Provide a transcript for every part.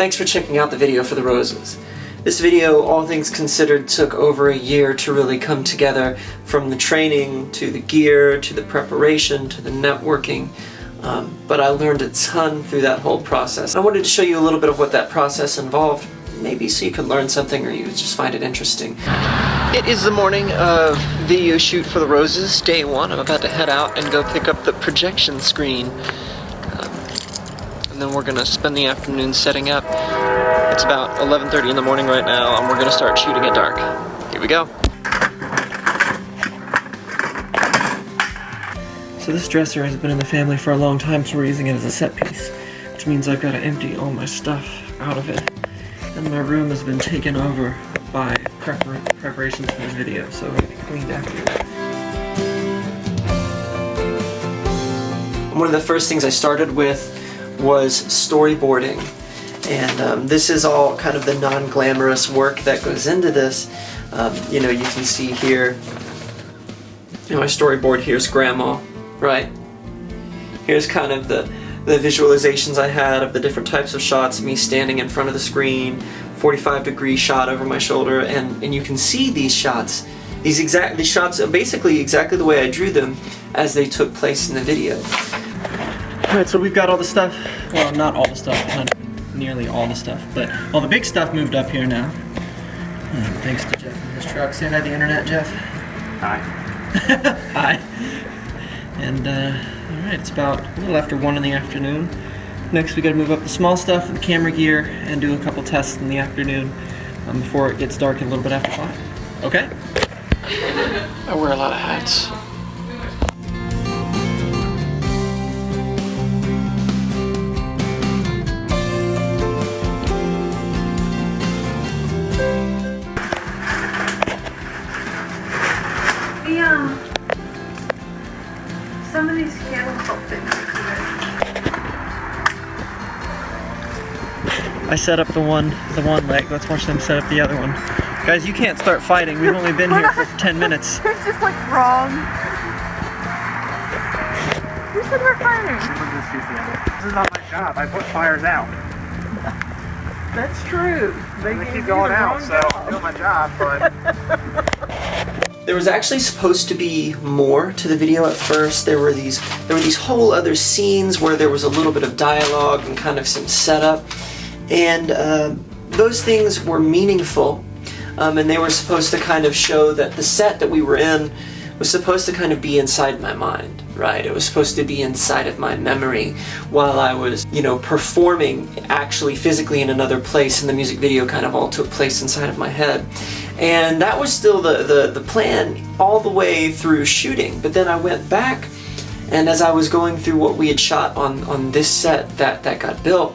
Thanks for checking out the video for the roses. This video, all things considered, took over a year to really come together, from the training, to the gear, to the preparation, to the networking. But I learned a ton through that whole process. I wanted to show you a little bit of what that process involved, maybe so you could learn something or you would just find it interesting. It is the morning of video shoot for the roses, day one. I'm about to head out and go pick up the projection screen. And then we're gonna spend the afternoon setting up. It's about 11:30 in the morning right now, and we're gonna start shooting at dark. Here we go. So this dresser has been in the family for a long time, so we're using it as a set piece, which means I've got to empty all my stuff out of it. And my room has been taken over by preparations for this video, so it'll be cleaned after. One of the first things I started with was storyboarding. And this is all kind of the non-glamorous work that goes into this. You know, you can see here, my storyboard here's Grandma, right? Here's kind of the visualizations I had of the different types of shots, me standing in front of the screen, 45-degree shot over my shoulder, and you can see these shots, these shots are basically exactly the way I drew them as they took place in the video. Alright, so we've got all the stuff, well, not all the stuff, kind of nearly all the stuff, but all the big stuff moved up here now. Thanks to Jeff and his truck. Say hi to the internet, Jeff. Hi. Hi. And alright, it's about a little after 1 in the afternoon. Next we gotta move up the small stuff, the camera gear, and do a couple tests in the afternoon before it gets dark a little bit after 5. Okay? I wear a lot of hats. Some of these candles don't fit here. I set up the one leg. Let's watch them set up the other one. Guys, you can't start fighting. We've only been here for 10 minutes. It's just like wrong. You said we're fighting. This is not my job. I put fires out. That's true. They keep going out, so I'm doing my job, but... There was actually supposed to be more to the video at first. There were these whole other scenes where there was a little bit of dialogue and kind of some setup, and those things were meaningful, and they were supposed to kind of show that the set that we were in was supposed to kind of be inside my mind, right? It was supposed to be inside of my memory while I was, you know, performing actually physically in another place, and the music video kind of all took place inside of my head. And that was still the plan all the way through shooting. But then I went back, and as I was going through what we had shot on this set that got built,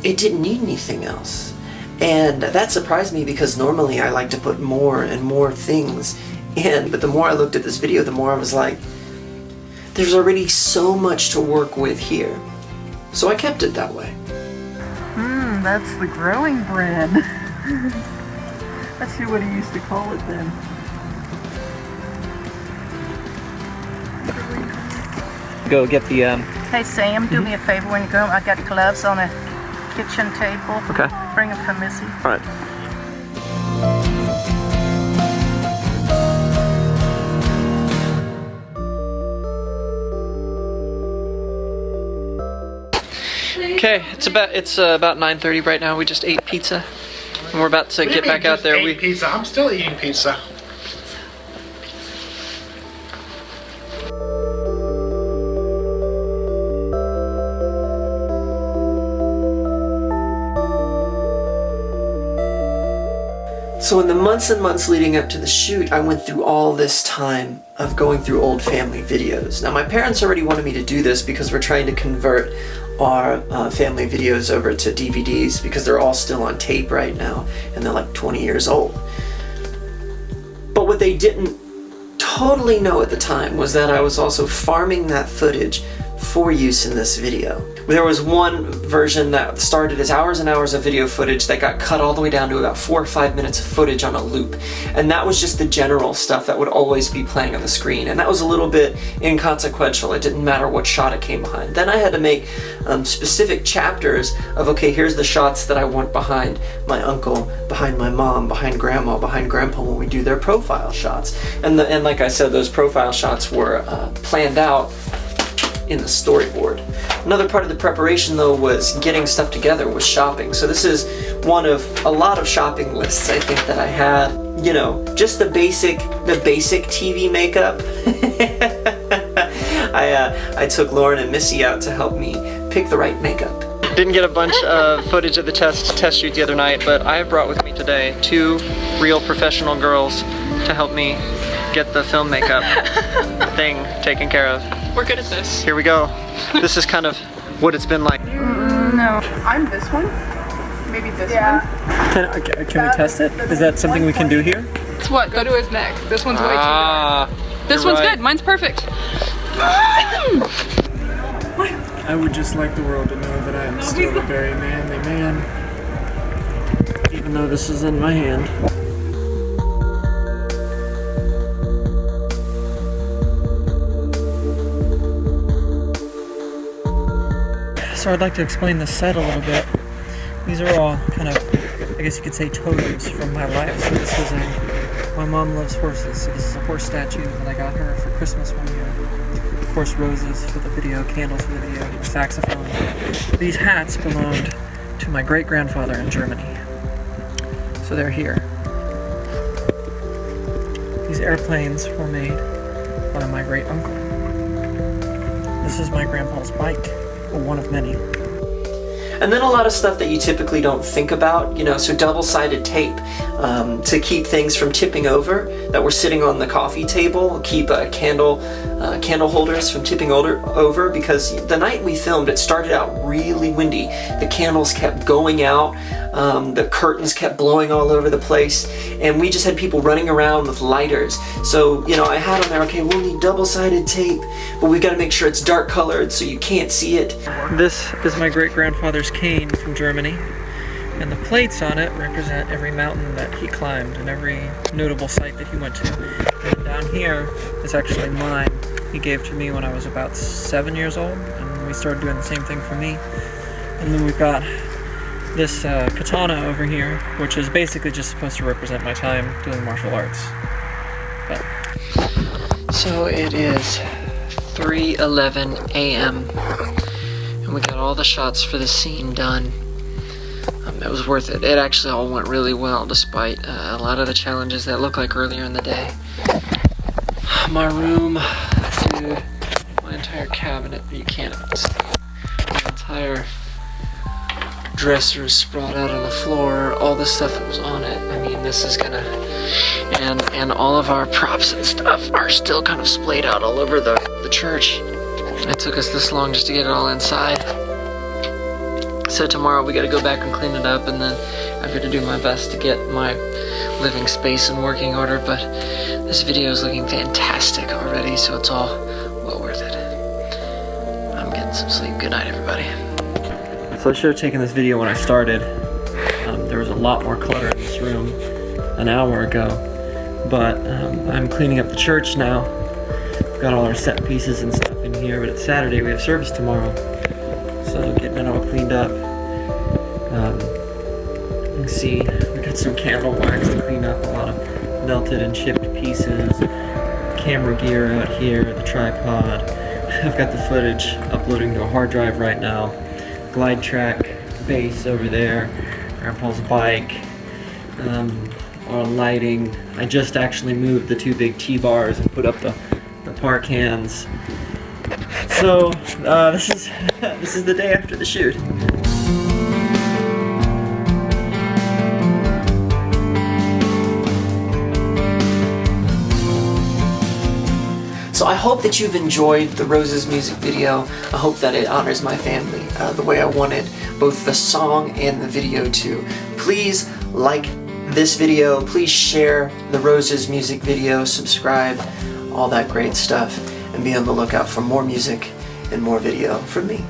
it didn't need anything else. And that surprised me, because normally I like to put more and more things in. But the more I looked at this video, the more I was like, there's already so much to work with here. So I kept it that way. That's the growing bread. That's what he used to call it then. Go get the Hey Sam, do me a favor when you go home. I got gloves on a kitchen table. Okay. Bring them for Missy. All right. Okay, it's about 9:30 right now. We just ate pizza, and we're about to get back out there. We pizza. I'm still eating pizza. So in the months and months leading up to the shoot, I went through all this time of going through old family videos. Now my parents already wanted me to do this because we're trying to convert our family videos over to DVDs, because they're all still on tape right now, and they're like 20 years old. But what they didn't totally know at the time was that I was also farming that footage for use in this video. There was one version that started as hours and hours of video footage that got cut all the way down to about 4 or 5 minutes of footage on a loop. And that was just the general stuff that would always be playing on the screen. And that was a little bit inconsequential. It didn't matter what shot it came behind. Then I had to make specific chapters of, okay, here's the shots that I want behind my uncle, behind my mom, behind grandma, behind grandpa when we do their profile shots. And like I said, those profile shots were planned out in the storyboard. Another part of the preparation though was getting stuff together, was shopping. So this is one of a lot of shopping lists I think that I had. You know, just the basic TV makeup. I took Lauren and Missy out to help me pick the right makeup. Didn't get a bunch of footage of the test shoot the other night, but I have brought with me today 2 real professional girls to help me get the film makeup thing taken care of. We're good at this. Here we go. This is kind of what it's been like. No. I'm this one. Maybe this one. Can we test it? Is that something we can do here? It's what? Go to his neck. This one's way too dark. This you're one's right. good. Mine's perfect. I would just like the world to know that I am still a very manly man, even though this is in my hand. So I'd like to explain the set a little bit. These are all kind of, I guess you could say, totems from my life. So this is my mom loves horses, so this is a horse statue that I got her for Christmas one year. Of course, roses for the video, candles for the video, a saxophone. These hats belonged to my great-grandfather in Germany. So they're here. These airplanes were made by my great-uncle. This is my grandpa's bike. One of many. And then a lot of stuff that you typically don't think about, you know, so double-sided tape to keep things from tipping over that were sitting on the coffee table, keep candle holders from tipping over, because the night we filmed, it started out really windy. The candles kept going out, the curtains kept blowing all over the place, and we just had people running around with lighters. So, you know, I had them there, okay, we'll need double-sided tape, but we've got to make sure it's dark colored so you can't see it. This is my great-grandfather's cane from Germany, and the plates on it represent every mountain that he climbed and every notable site that he went to. And down here is actually mine. He gave to me when I was about 7 years old, and we started doing the same thing for me. And then we've got this katana over here, which is basically just supposed to represent my time doing martial arts. So it is 3:11 a.m. and we got all the shots for the scene done. It was worth it. It actually all went really well despite a lot of the challenges that looked like earlier in the day. My room, dude, my entire cabinet, you can't see. My entire dresser is sprawled out on the floor, all the stuff that was on it. I mean, this is gonna, and all of our props and stuff are still kind of splayed out all over the church. It took us this long just to get it all inside. So tomorrow we gotta go back and clean it up, and then I've got to do my best to get my living space in working order, but this video is looking fantastic already, so it's all well worth it. I'm getting some sleep. Good night, everybody. So I should have taken this video when I started. There was a lot more clutter in this room an hour ago, but I'm cleaning up the church now. We've got all our set pieces and stuff in here, but it's Saturday, we have service tomorrow, so getting it all cleaned up. You can see we got some candle wax to clean up, a lot of melted and chipped pieces, camera gear out here, the tripod. I've got the footage uploading to a hard drive right now. Glide track base over there, Grandpa's bike, our lighting. I just actually moved the 2 big T-bars and put up the park hands. So this is the day after the shoot. So I hope that you've enjoyed the Roses music video. I hope that it honors my family the way I wanted both the song and the video to. Please like this video, please share the Roses music video, subscribe, all that great stuff, and be on the lookout for more music and more video from me.